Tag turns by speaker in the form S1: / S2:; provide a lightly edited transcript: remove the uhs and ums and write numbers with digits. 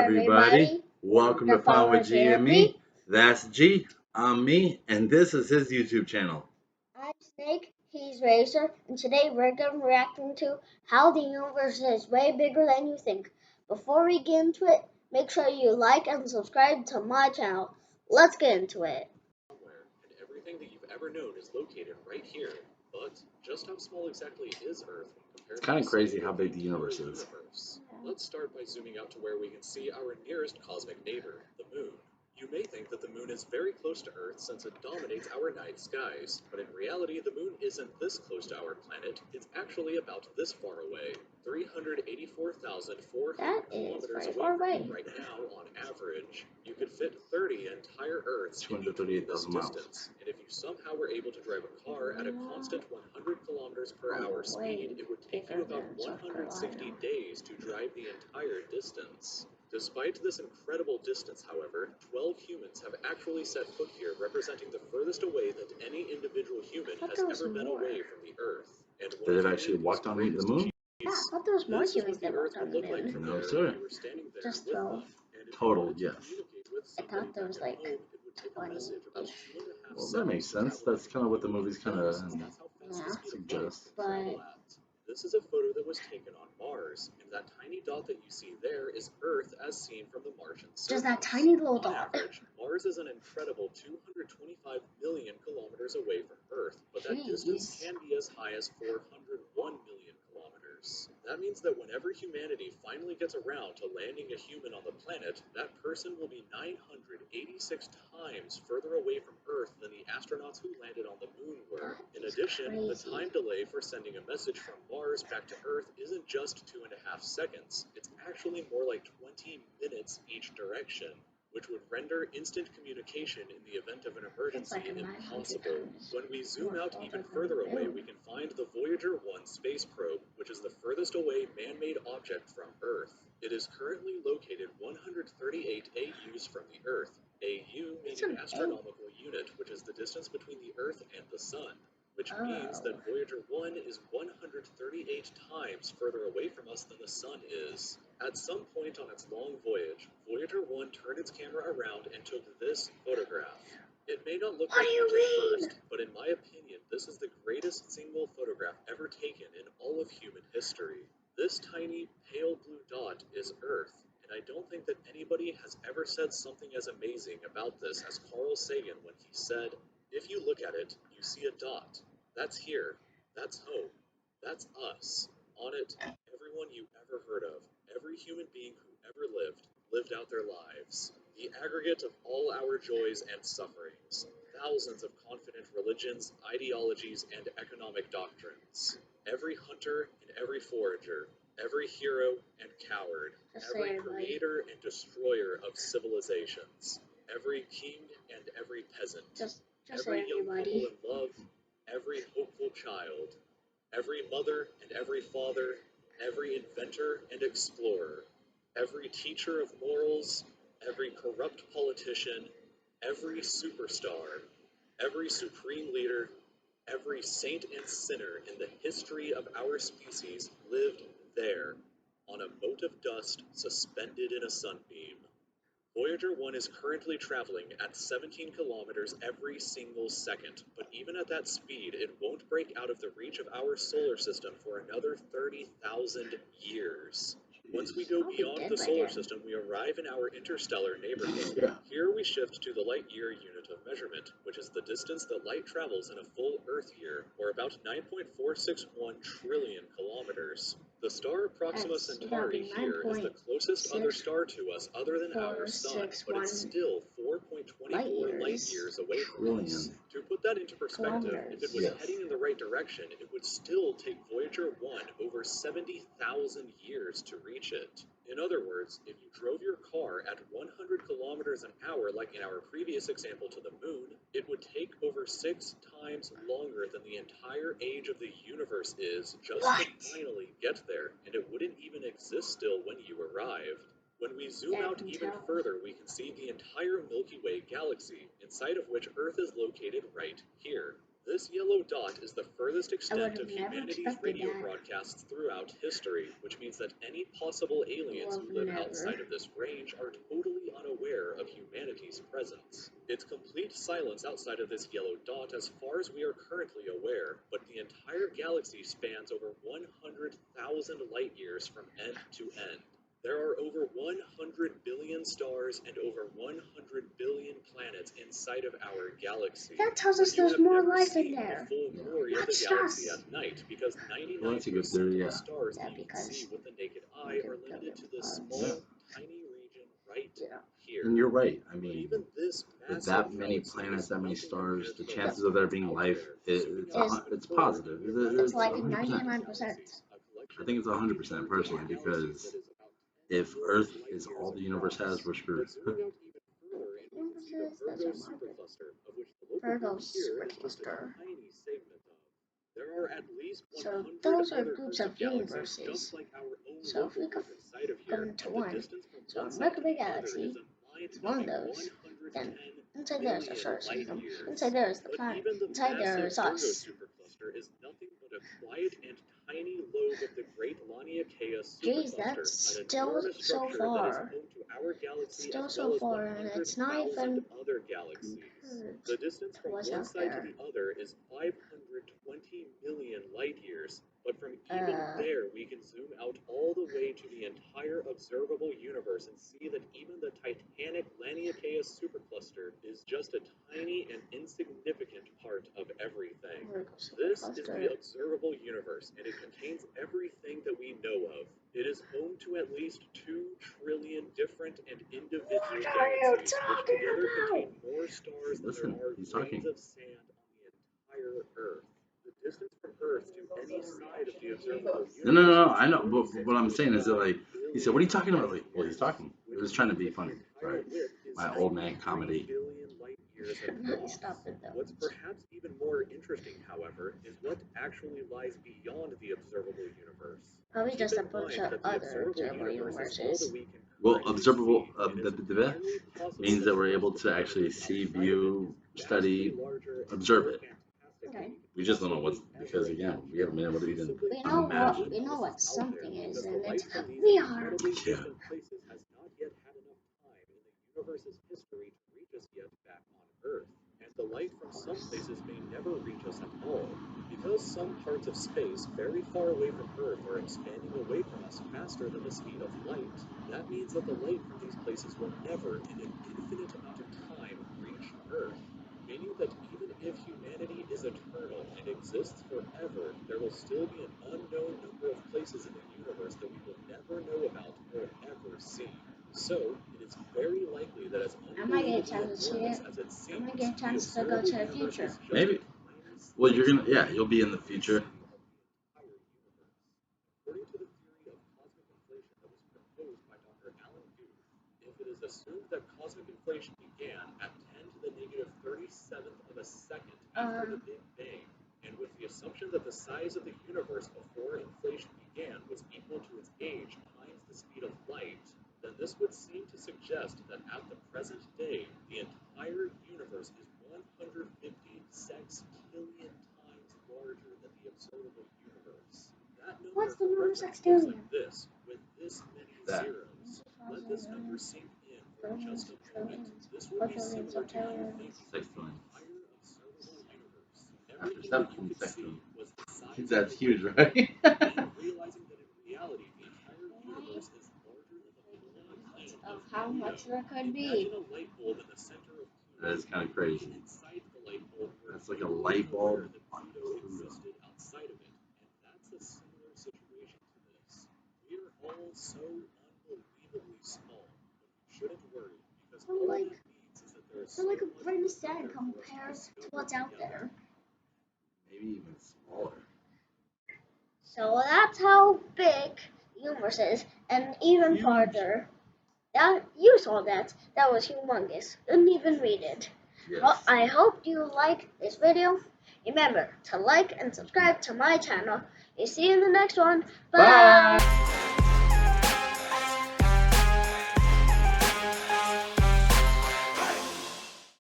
S1: everybody. Welcome to Fun with G and Me. That's G, I'm me, and this is his YouTube channel.
S2: I'm Snake, he's Razor, and today we're going to be reacting to how the universe is way bigger than you think. Before we get into it, make sure you like and subscribe to my channel. Let's get into it.
S3: And everything that you've ever known is located right here. But just how small exactly is Earth compared
S1: It's kind
S3: to
S1: of crazy how big the universe is.
S3: Let's start by zooming out to where we can see our nearest cosmic neighbor, the Moon. You may think that the Moon is very close to Earth since it dominates our night skies, but in reality the Moon isn't this close to our planet, it's actually about this far away, 384,400 kilometers away right now on average. You could fit 30 entire Earths in between this distance, and if you somehow were able to drive a car at a constant 100 kilometers per hour speed, it would take you about 160 days to drive the entire distance. Despite this incredible distance, however, 12 humans have actually set foot here, representing the furthest away that any individual human has ever been away from the Earth. And
S1: That they've actually walked on the moon?
S2: Yeah, I thought there was more humans that walked on the moon.
S1: No, sir.
S2: Just 12.
S1: Total, yes.
S2: I thought there was like 20-ish.
S1: Well, that makes sense. That's kind of what the movie's kind of suggests.
S2: But
S3: this is a photo that was taken on Mars, and that tiny dot that you see there is Earth as seen from the Martian surface.
S2: just that tiny little
S3: On
S2: dot.
S3: average, Mars is an incredible 225 million kilometers away from Earth, but that distance can be as high as 401 million kilometers. That means that whenever humanity finally gets around to landing a human on the planet, that person will be 986 times further away from Earth than the astronauts who landed on the moon were. In addition, the time delay for sending a message from Mars back to Earth isn't just 2.5 seconds, it's actually more like 20 minutes each direction, which would render instant communication in the event of an emergency impossible. When we zoom out even further away, we can find the Voyager 1 space probe, which is the furthest away man-made object from Earth. It is currently located 138 AUs from the Earth. AU meaning astronomical unit, which is the distance between the Earth and the Sun, which means that Voyager 1 is 138 times further away from us than the Sun is. At some point on its long voyage, Voyager 1 turned its camera around and took this photograph. It may not look like much at first, but in my opinion, this is the greatest single photograph ever taken in all of human history. This tiny, pale blue dot is Earth, and I don't think that anybody has ever said something as amazing about this as Carl Sagan when he said, "If you look at it, you see a dot. That's here. That's home. That's us. On it, everyone you ever heard of, every human being who ever lived out their lives. The aggregate of all our joys and sufferings. Thousands of confident religions, ideologies, and economic doctrines. Every hunter and every forager. Every hero and coward. Every creator and destroyer of civilizations. Every king and every peasant. Every young couple in love. Every hopeful child. Every mother and every father. Every inventor and explorer. Every teacher of morals. Every corrupt politician. Every superstar. Every supreme leader. Every saint and sinner in the history of our species lived there, on a mote of dust suspended in a sunbeam. Voyager 1 is currently traveling at 17 kilometers every single second, but even at that speed, it won't break out of the reach of our solar system for another 30,000 years. Once we go beyond the solar system, we arrive in our interstellar neighborhood. Here we shift to the light year unit of measurement, which is the distance that light travels in a full Earth year, or about 9.461 trillion kilometers. The star Proxima Centauri here is the closest other star to us other than our Sun, but it's still 4.24 light years away from us. To put that into perspective, if it was heading in the right direction, it would still take Voyager 1 over 70,000 years to reach it. In other words, if you drove your car at 100 kilometers an hour like in our previous example to the moon, it would take over 6 times longer than the entire age of the universe is just to finally get there, and it wouldn't even exist still when you arrived. When we zoom out even further, we can see the entire Milky Way galaxy, inside of which Earth is located right here. This yellow dot is the furthest extent of
S2: never
S3: humanity's
S2: expected
S3: radio
S2: that.
S3: broadcasts throughout history, which means that any possible aliens who live outside of this range are totally unaware of humanity's presence. It's complete silence outside of this yellow dot as far as we are currently aware, but the entire galaxy spans over 100,000 light years from end to end. There are over 100 billion stars and over 100 billion planets inside of our galaxy.
S2: That tells us there's more life in there.
S3: The full glory of the galaxy at night, because 99% of the stars that you can see with the naked eye are limited to this small, tiny region right here.
S1: And you're right. I mean,
S3: even this
S1: with that many planets, that many stars, the chances of there being life, it's positive.
S2: It's like 99%.
S1: I think it's 100% personally, because if Earth is all the universe has, we're screwed.
S2: Virgo supercluster.
S3: There are at least
S2: So those are groups of universes. So if we go into one, so a Mercury galaxy is one of those. Then inside there is our solar system. Inside there is the planet. Inside there is us.
S3: Is nothing but a quiet and tiny lobe of the Great Laniakea
S2: Geez,
S3: supercluster,
S2: that's
S3: an
S2: still
S3: enormous
S2: so
S3: structure
S2: far.
S3: that is home to our galaxy
S2: Still
S3: as
S2: so
S3: well as
S2: far, and it's not
S3: 100,000
S2: even
S3: other galaxies. The distance from
S2: what's
S3: one
S2: out
S3: side
S2: there.
S3: to the other is 520 million light years, but from even there we can zoom out all the way to the entire observable universe and see that even the titanic Laniakea supercluster is just a tiny and insignificant part of everything. This is the observable universe, and it contains everything that we know of. It is home to at least 2 trillion different and individual galaxies, which together contain more stars than there are grains of sand on the entire Earth. The distance from Earth to any side of the observable universe.
S1: No. I know. But what I'm saying is that, like, he said, "What are you talking about?" Like, well, he's talking. It was trying to be funny. Sorry, my old man comedy.
S2: Stop it though.
S3: What's perhaps even more interesting, however, is what actually lies beyond the observable universe.
S2: Probably just a bunch of other observable universes.
S1: Well, observable means that we're able to actually see, view, study, observe it.
S2: Okay.
S1: We just don't know what's, because again, we haven't been able to even imagine.
S2: We know what something is, and it's we are.
S1: Yeah.
S3: Places has not yet had enough time in the universe's history to reach us yet back on Earth. And the light from some places may never reach us at all. Because some parts of space very far away from Earth are expanding away from us faster than the speed of light, that means that the light from these places will never, in an infinite amount of time, reach Earth. Meaning that even if humanity is eternal and exists forever, there will still be an unknown number of places in the universe that we will never know about or ever see. So, it is very likely that as unbelievably enormous as it seems,
S2: I might get a chance to go to the future.
S1: Maybe. Well, you'll be in the future.
S3: According to the theory of cosmic inflation that was proposed by Dr. Alan Guth, if it is assumed that cosmic inflation began at 10 to the negative 37th of a second after the Big Bang, and with the assumption that the size of the universe before inflation began was equal to its age times the speed of light, then this would seem to suggest that at the present day, the entire universe is 150 sextillion times larger than the observable universe. That number
S2: What's the number
S3: looks
S2: sextillion?
S3: like this, with this many zeros. Let this number sink in for just a moment. This would be similar to you thinking the entire observable universe, everything that you could see, was the size
S1: That's
S3: of
S1: huge,
S3: the
S1: right?
S3: and realizing that in reality the entire universe is larger than the whole planet
S2: Of how much there could be.
S3: Imagine a light bulb in the center of Pluto.
S1: That is kind of crazy.
S3: Inside the light bulb,
S1: That's like a light bulb on
S3: Pluto
S1: Pluto.
S3: existed outside of it, and that's a similar situation to this. We are all so unbelievably small, but you shouldn't worry, because all that means is that there's
S2: They're like a grain of sand compared to what's out there.
S1: Maybe even smaller.
S2: So that's how big the universe is, and even farther. That you saw that. That was humongous. Couldn't even read it.
S1: Yes.
S2: Well, I hope you like this video. Remember to like and subscribe to my channel. See you in the next one. Bye.
S1: Bye.